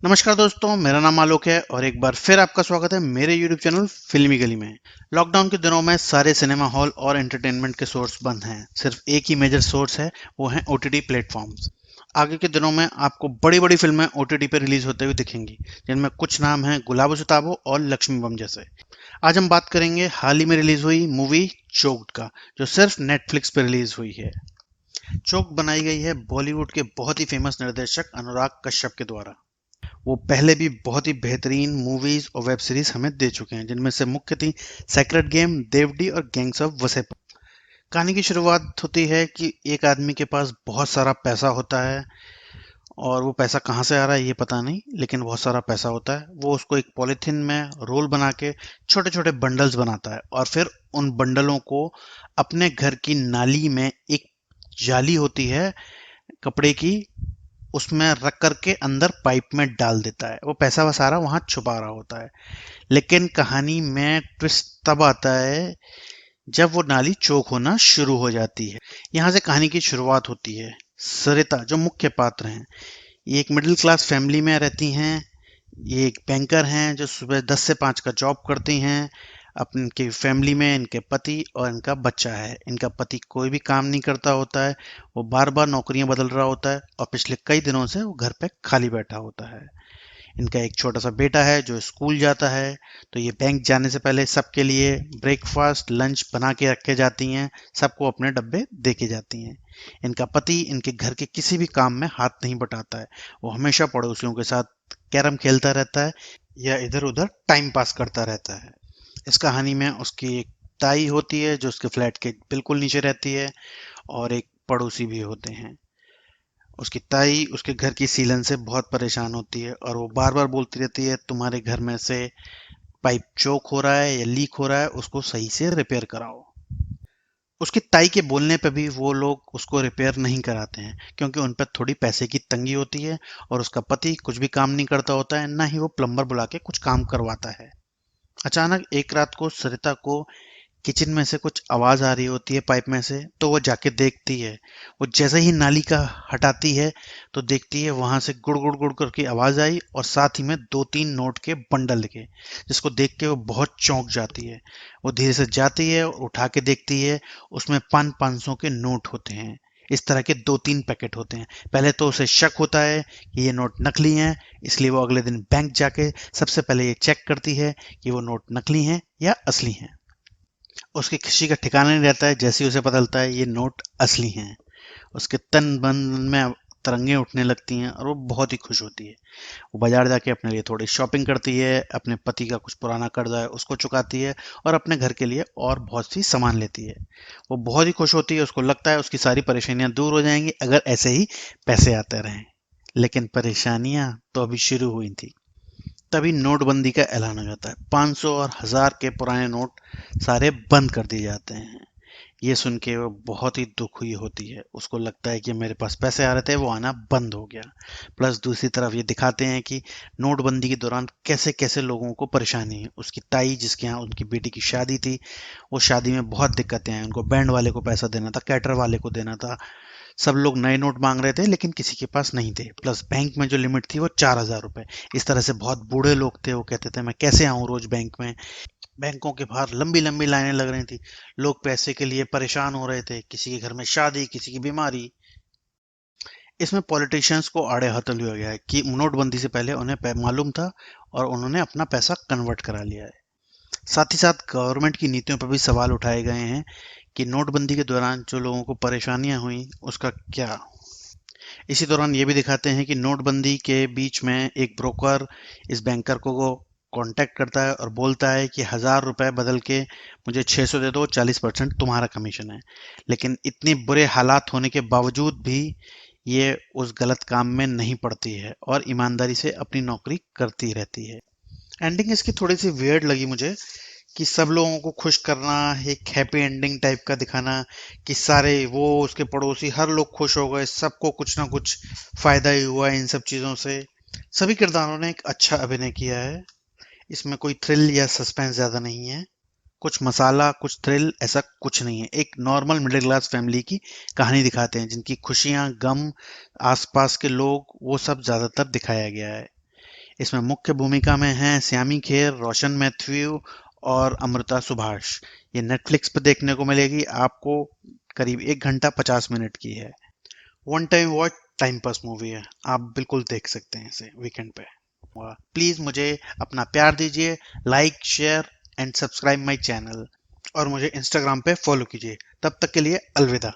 नमस्कार दोस्तों, मेरा नाम आलोक है और एक बार फिर आपका स्वागत है मेरे YouTube चैनल फिल्मी गली में। लॉकडाउन के दिनों में सारे सिनेमा हॉल और एंटरटेनमेंट के सोर्स बंद हैं। सिर्फ एक ही मेजर सोर्स है, वो है OTT प्लेटफॉर्म्स। आगे के दिनों में आपको बड़ी बड़ी फिल्में OTT पे रिलीज होते हुए दिखेंगी, जिनमें कुछ नाम हैं गुलाबो सिताबो और लक्ष्मी बम जैसे। आज हम बात करेंगे हाल ही में रिलीज हुई मूवी चोक्ड का, जो सिर्फ नेटफ्लिक्स पे रिलीज हुई है। चोक बनाई गई है बॉलीवुड के बहुत ही फेमस निर्देशक अनुराग कश्यप के द्वारा। वो पहले भी बहुत ही बेहतरीन मूवीज और वेब सीरीज हमें दे चुके हैं, जिनमें से मुख्य थी सेक्रेड गेम, देवडी और गैंग्स ऑफ वसेपा। कहानी की शुरुआत होती है कि एक आदमी के पास बहुत सारा पैसा होता है, और वो पैसा कहाँ से आ रहा है ये पता नहीं, लेकिन बहुत सारा पैसा होता है। वो उसको एक पॉलिथीन में रोल बना के छोटे छोटे बंडल्स बनाता है, और फिर उन बंडलों को अपने घर की नाली में एक जाली होती है कपड़े की, उसमें रख करके अंदर पाइप में डाल देता है। वो पैसा वह सारा वहां छुपा रहा होता है। लेकिन कहानी में ट्विस्ट तब आता है जब वो नाली चोक होना शुरू हो जाती है। यहाँ से कहानी की शुरुआत होती है। सरिता जो मुख्य पात्र हैं, ये एक मिडिल क्लास फैमिली में रहती हैं। ये एक बैंकर हैं जो सुबह 10 से 5 का जॉब करती हैं। अपनी फैमिली में इनके पति और इनका बच्चा है। इनका पति कोई भी काम नहीं करता होता है, वो बार बार नौकरियां बदल रहा होता है, और पिछले कई दिनों से वो घर पे खाली बैठा होता है। इनका एक छोटा सा बेटा है जो स्कूल जाता है। तो ये बैंक जाने से पहले सबके लिए ब्रेकफास्ट लंच बना के रखे जाती हैं, सबको अपने डब्बे दे के जाती हैं। इनका पति इनके घर के किसी भी काम में हाथ नहीं बटाता है। वो हमेशा पड़ोसियों के साथ कैरम खेलता रहता है या इधर उधर टाइम पास करता रहता है। इस कहानी में उसकी एक ताई होती है जो उसके फ्लैट के बिल्कुल नीचे रहती है, और एक पड़ोसी भी होते हैं। उसकी ताई उसके घर की सीलन से बहुत परेशान होती है, और वो बार बार बोलती रहती है तुम्हारे घर में से पाइप चोक हो रहा है या लीक हो रहा है, उसको सही से रिपेयर कराओ। उसकी ताई के बोलने पे भी वो लोग उसको रिपेयर नहीं कराते हैं, क्योंकि उन पर थोड़ी पैसे की तंगी होती है, और उसका पति कुछ भी काम नहीं करता होता है, ना ही वो प्लम्बर बुला के कुछ काम करवाता है। अचानक एक रात को सरिता को किचन में से कुछ आवाज आ रही होती है पाइप में से। तो वो जाके देखती है। वो जैसे ही नाली का हटाती है, तो देखती है वहां से गुड़ गुड़ गुड़ करके आवाज आई, और साथ ही में 2-3 नोट के बंडल दिखे, जिसको देख के वो बहुत चौंक जाती है। वो धीरे से जाती है और उठा के देखती है, उसमें 500 के नोट होते हैं। इस तरह के 2-3 पैकेट होते हैं। पहले तो उसे शक होता है कि ये नोट नकली हैं, इसलिए वो अगले दिन बैंक जाके सबसे पहले ये चेक करती है कि वो नोट नकली हैं या असली हैं। उसकी खुशी का ठिकाना नहीं रहता है जैसे ही उसे पता चलता है ये नोट असली हैं। उसके तन मन में तरंगे उठने लगती हैं, और वो बहुत ही खुश होती है। वो बाजार जाके अपने लिए थोड़ी शॉपिंग करती है, अपने पति का कुछ पुराना कर्जा है उसको चुकाती है, और अपने घर के लिए और बहुत सी सामान लेती है। वो बहुत ही खुश होती है, उसको लगता है उसकी सारी परेशानियां दूर हो जाएंगी अगर ऐसे ही पैसे आते रहें। लेकिन परेशानियां तो अभी शुरू हुई थी। तभी नोटबंदी का ऐलान हो जाता है। 500 और 1000 के पुराने नोट सारे बंद कर दिए जाते हैं। ये सुन के वो बहुत ही दुख हुई होती है। उसको लगता है कि मेरे पास पैसे आ रहे थे वो आना बंद हो गया। प्लस दूसरी तरफ ये दिखाते हैं कि नोटबंदी के दौरान कैसे कैसे लोगों को परेशानी है। उसकी ताई जिसके यहाँ उनकी बेटी की शादी थी, वो शादी में बहुत दिक्कतें आई। उनको बैंड वाले को पैसा देना था, कैटर वाले को देना था। सब लोग नए नोट मांग रहे थे, लेकिन किसी के पास नहीं थे। प्लस बैंक में जो लिमिट थी वो 4000 रुपए। इस तरह से बहुत बूढ़े लोग थे, वो कहते थे मैं कैसे आऊं रोज बैंक में। बैंकों के बाहर लंबी लंबी लाइनें लग रही थी। लोग पैसे के लिए परेशान हो रहे थे, किसी के घर में शादी, किसी की बीमारी। इसमें पॉलिटिशियंस को आड़े हाथों लिया गया है कि नोटबंदी से पहले उन्हें मालूम था, और उन्होंने अपना पैसा कन्वर्ट करा लिया है। साथ ही साथ गवर्नमेंट की नीतियों पर भी सवाल उठाए गए हैं कि नोटबंदी के दौरान जो लोगों को परेशानियां हुई उसका क्या। इसी दौरान ये भी दिखाते हैं कि नोटबंदी के बीच में एक ब्रोकर इस बैंकर को कांटेक्ट करता है और बोलता है कि 1000 रुपए बदल के मुझे 600 दे दो, 40% तुम्हारा कमीशन है। लेकिन इतने बुरे हालात होने के बावजूद भी ये उस गलत काम में नहीं पड़ती है, और ईमानदारी से अपनी नौकरी करती रहती है। एंडिंग इसकी थोड़ी सी वियर्ड लगी मुझे, कि सब लोगों को खुश करना, एक हैप्पी एंडिंग टाइप का दिखाना, कि सारे वो उसके पड़ोसी हर लोग खुश हो गए, सबको कुछ ना कुछ फायदा ही हुआ इन सब चीजों से। सभी किरदारों ने एक अच्छा अभिनय किया है। इसमें कोई थ्रिल या सस्पेंस ज्यादा नहीं है, कुछ मसाला कुछ थ्रिल ऐसा कुछ नहीं है। एक नॉर्मल मिडिल क्लास फैमिली की कहानी दिखाते हैं, जिनकी खुशियां गम, आसपास के लोग, वो सब ज्यादातर दिखाया गया है। इसमें मुख्य भूमिका में हैं सैमी खेर, रोशन मैथ्यू और अमृता सुभाष। ये नेटफ्लिक्स पे देखने को मिलेगी आपको। करीब 1 घंटा 50 मिनट की है। One time watch, time pass movie है। आप बिल्कुल देख सकते हैं इसे वीकेंड पे। प्लीज मुझे अपना प्यार दीजिए, like share and subscribe my channel, और मुझे इंस्टाग्राम पे फॉलो कीजिए। तब तक के लिए अलविदा।